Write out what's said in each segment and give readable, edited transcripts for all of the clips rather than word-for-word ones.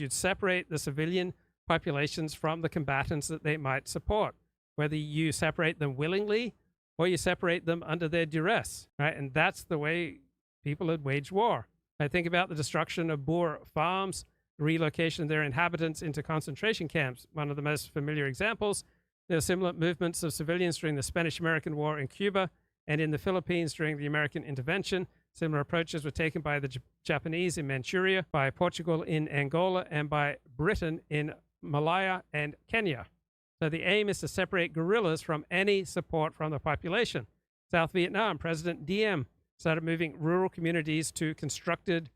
You'd separate the civilian populations from the combatants that they might support, whether you separate them willingly or you separate them under their duress, right? And that's the way people had waged war. I think about the destruction of Boer farms, relocation of their inhabitants into concentration camps. One of the most familiar examples. There are similar movements of civilians during the Spanish-American War in Cuba and in the Philippines during the American intervention. Similar approaches were taken by the Japanese in Manchuria, by Portugal in Angola, and by Britain in Malaya and Kenya. So the aim is to separate guerrillas from any support from the population. South Vietnam, President Diem started moving rural communities to constructed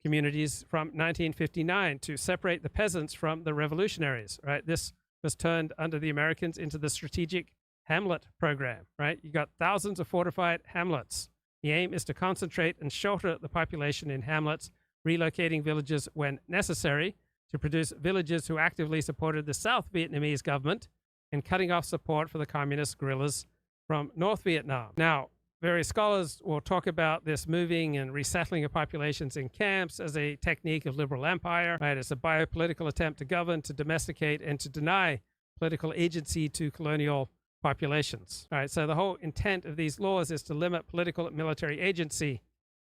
communities from 1959 to separate the peasants from the revolutionaries, right? This was turned under the Americans into the strategic hamlet program, right? You got thousands of fortified hamlets. The aim is to concentrate and shelter the population in hamlets, relocating villages when necessary to produce villagers who actively supported the South Vietnamese government and cutting off support for the communist guerrillas from North Vietnam. Now, various scholars will talk about this moving and resettling of populations in camps as a technique of liberal empire, right? It's a biopolitical attempt to govern, to domesticate, and to deny political agency to colonial populations. All right, so the whole intent of these laws is to limit political and military agency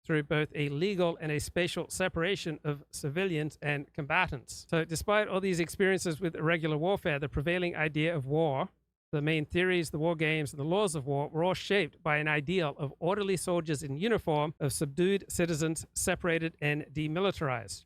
through both a legal and a spatial separation of civilians and combatants. So despite all these experiences with irregular warfare, the prevailing idea of war, the main theories, the war games, and the laws of war were all shaped by an ideal of orderly soldiers in uniform, of subdued citizens separated and demilitarized.